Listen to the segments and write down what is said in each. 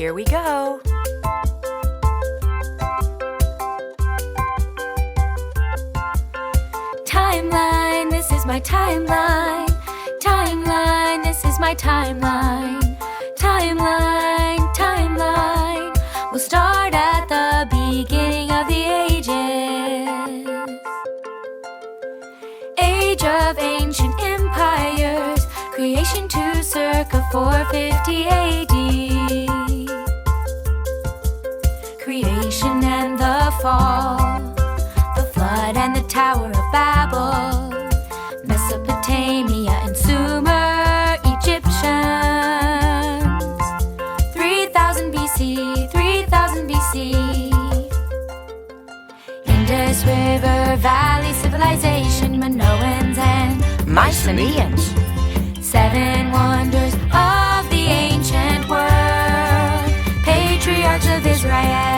Here we go. Timeline, this is my timeline. Timeline, this is my timeline. Timeline, timeline. We'll start at the beginning of the ages. Age of ancient empires, creation to circa 450 AD. Creation and the fall, the flood and the Tower of Babel, Mesopotamia and Sumer, Egyptians. 3000 BC, 3000 BC. Indus River Valley civilization, Minoans and Mycenaeans. 7 wonders of the ancient world, patriarchs of Israel.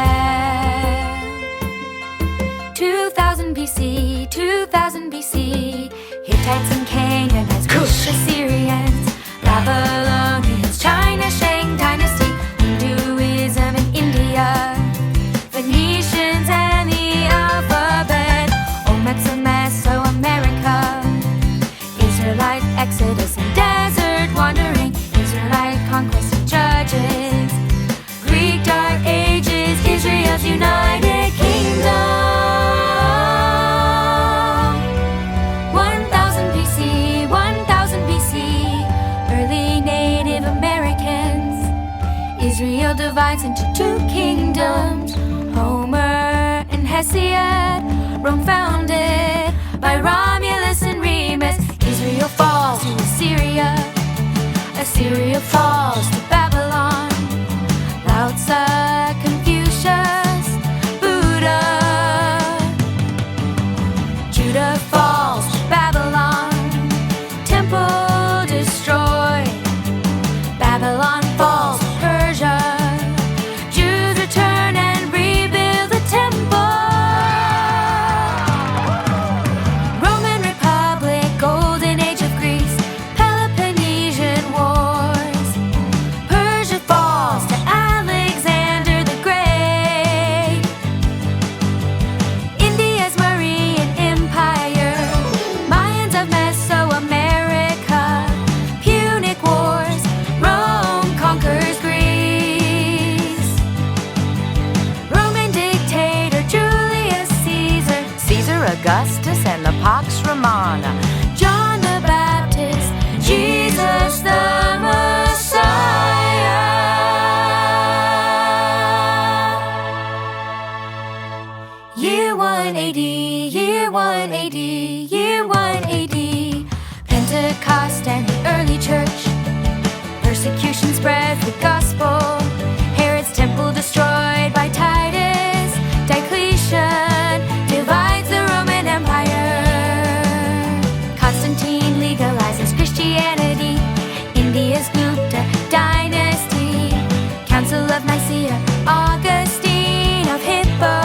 2000 BC, 2000 BC, Hittites and Canaanites, Kush, Assyrians, Babylonians, China, Shang dynasty, Hinduism in India, Phoenicians and the alphabet, Olmecs of Mesoamerica, Israelite exodus and desert wandering, Israelite conquest and judges, Greek dark ages, Israel's united kingdom. 1000 BC, 1000 BC, early Native Americans. Israel divides into 2 kingdoms, Homer and Hesiod. Rome founded by Romulus and Remus. Israel falls to Assyria, Assyria falls to Babylon. Lao Tzu, Confucius, Buddha. Judah falls to Babylon, temple destroyed. Babylon falls to Persia, Jews return and rebuild the temple. Roman Republic, golden age of Greece, Peloponnesian wars. Persia falls to Alexander the Great. India's Mauryan Empire, Mayans of Mesoamerica, Punic Wars, Rome conquers Greece. Roman dictator Julius Caesar, Caesar Augustus and the Pax Romana. John the Baptist, Jesus the Messiah. Year 1 AD, year 1 AD, year 1 AD. Pentecost and the early church. Persecution spreads the gospel. Herod's temple destroyed by Titus. Diocletian divides the Roman Empire. Constantine legalizes Christianity. India's Gupta dynasty. Council of Nicaea, Augustine of Hippo.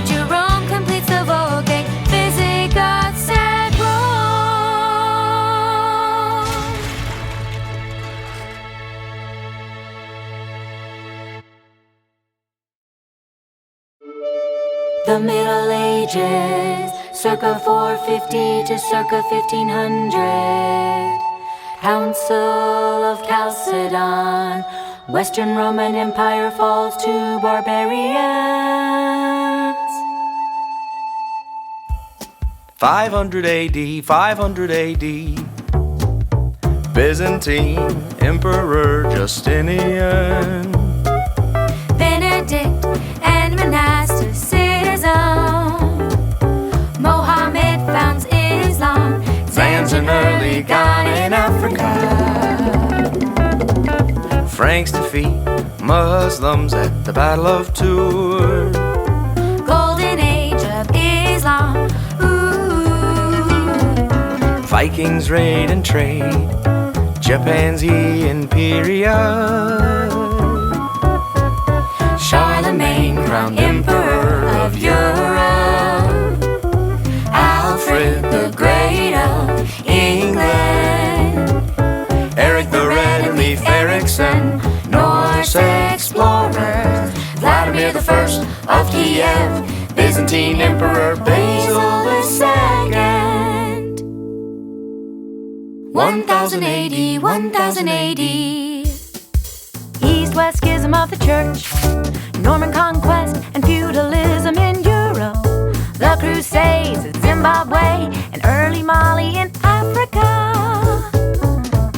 Jerome completes the Vulgate. Visigoths at Rome. The Middle Ages, circa 450 to circa 1500. Council of Chalcedon, Western Roman Empire falls to barbarians. 500 AD, 500 AD, Byzantine Emperor Justinian. Benedict and monasticism. Mohammed founds Islam. Zan's an early Ghana in Africa. Franks defeat Muslims at the Battle of Tours. Golden age of Islam. Ooh. Vikings raid and trade, Japan's imperial. Charlemagne crowned Emperor of Europe. Alfred the Great of England. Eric the Red Leaf Erikson Norse explorers, Vladimir the First of Kiev, Byzantine Emperor Basil II. 1000 AD, 1000 AD. East-West schism of the church, Norman conquest and feudalism in Europe, the Crusades in Zimbabwe and early Mali in Africa,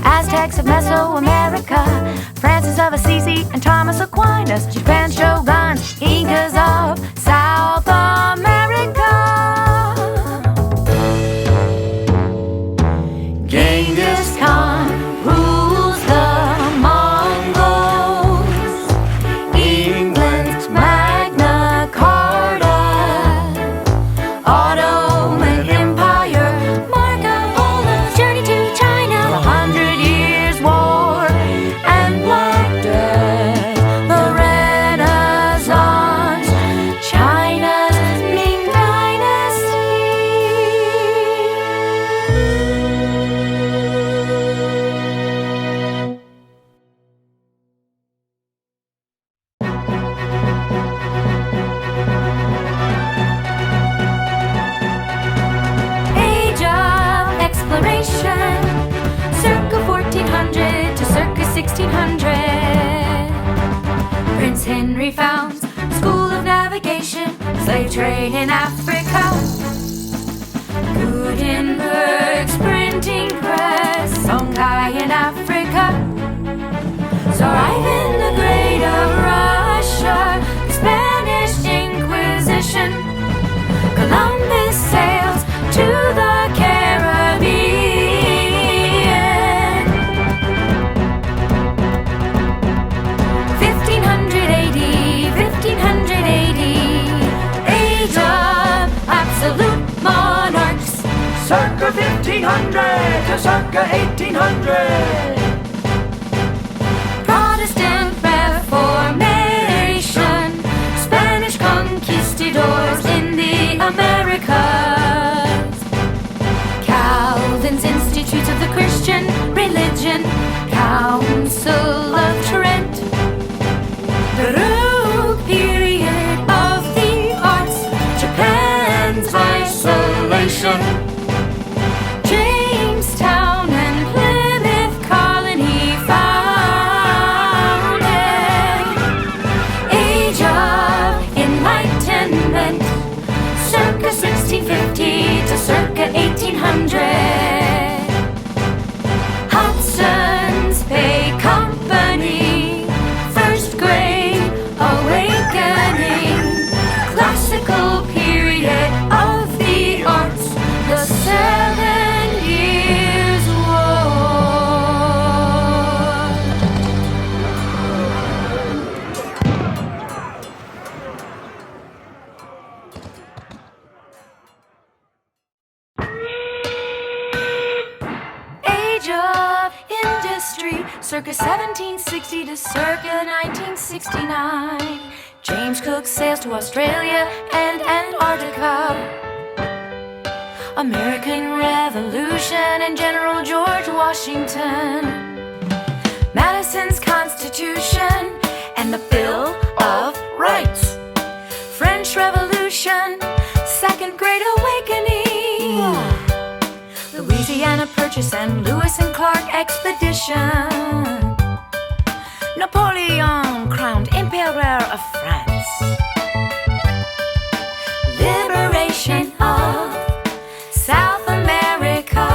Aztecs of Mesoamerica, Francis of Assisi and Thomas Aquinas, Japan's shoguns, Incas of South America. Genghis Khan rules the Mongols, England's Magna Carta, Ottoman Empire, Marco Polo's journey to China, the 100 Years' War and Black Death, the Renaissance, China's Ming Dynasty. Age of exploration, circa 1400 to circa 1600. Prince Henry founds School of Navigation, slave trade in Africa. Gutenberg's printing press, Songhai in Africa. Tsar Ivan the Great of Russia, the Spanish Inquisition. Columbus sails to the Caribbean. 1500 AD, 1500 AD. Age of absolute monarchs, Circa 1500 to circa 1800. Protestant Reformation, Spanish conquistadors in the Americas, Calvin's Institutes of the Christian Religion, Council of Trent, Baroque period of the arts, Japan's isolation, Jamestown and Plymouth colony founded. Age of Enlightenment, circa 1650 to circa 1800. Hudson's Bay Company, first Great Awakening, classical period of the arts, the 7 Years' War. Age of Industry, circa 1760 to circa 1969. James Cook sails to Australia and Antarctica. American Revolution and General George Washington. Madison's Constitution and the Bill of Rights. French Revolution, Second Great Awakening. Louisiana Purchase and Lewis and Clark Expedition. Napoleon crowned Emperor of France. Liberation of South America.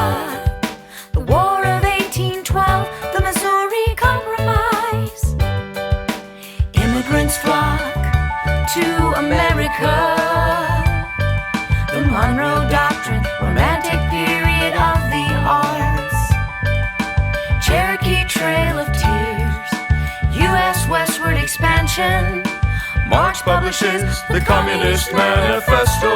The War of 1812, the Missouri Compromise. Immigrants flock to America. The Monroe Doctrine, romantic period of the arts. Cherokee Trail of Tears, U.S. westward expansion. Marx publishes the Communist Manifesto.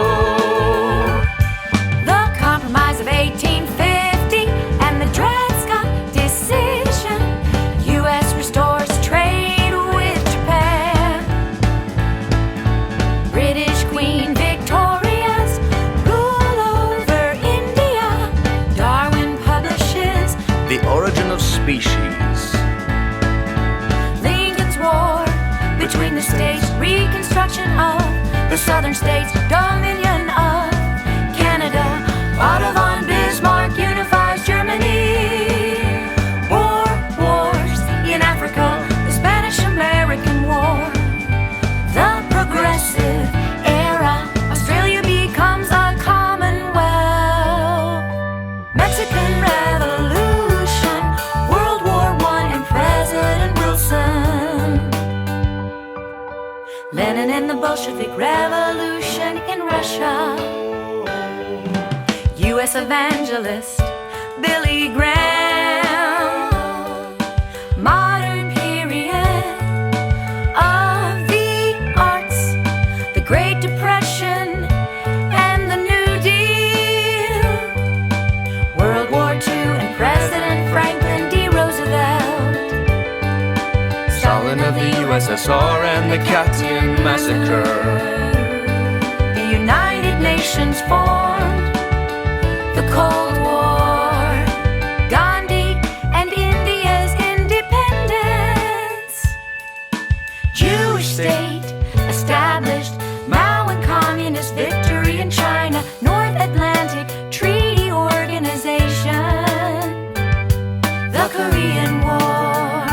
The Compromise of 1850 and the Dred Scott Decision. U.S. restores trade with Japan. British Queen Victoria's rule over India. Darwin publishes The Origin of Species. Lincoln's War states, reconstruction of the southern states, dominion of Canada. Otto von Bismarck unifies Germany. Wars in Africa, the Spanish-American War, the progressive era, Australia becomes a commonwealth. Mexican Revolution, World War I and President Wilson. Lenin and the Bolshevik Revolution in Russia. U.S. evangelist Billy Graham. Modern period of the arts, the Great Depression and the New Deal. World War II and President Franklin D. Roosevelt. Stalin of the USSR and the Katyn massacre. The United Nations formed. The Cold War, Gandhi and India's independence. Jewish state established, Mao and communist victory in China, North Atlantic Treaty Organization, the Korean War,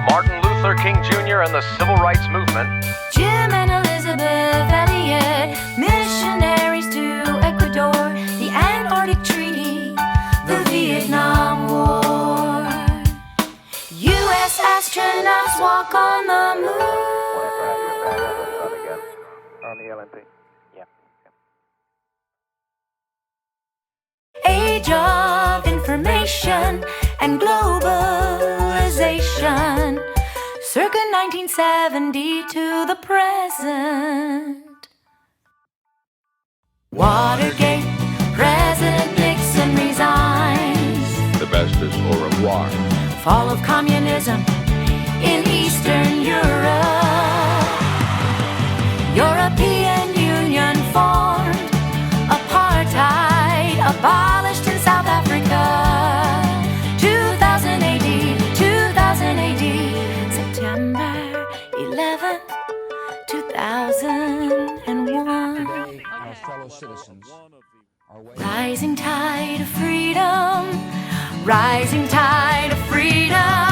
Martin Luther King Jr. and the Civil Rights Movement, Jim and Elizabeth Elliot, missionaries to Ecuador, the Antarctic Treaty, the Vietnam War. U.S. astronauts walk on the moon. on the LNP. Yeah. Age of information and globalization, circa 1970 to the present. Watergate, President Nixon resigns. The best is au revoir. Fall of communism in Eastern Europe. European Union formed. Apartheid abolished in South Africa. 2000 AD, 2000 AD, September 11th, 2001. Our fellow citizens are waiting. Rising tide of freedom, rising tide of freedom.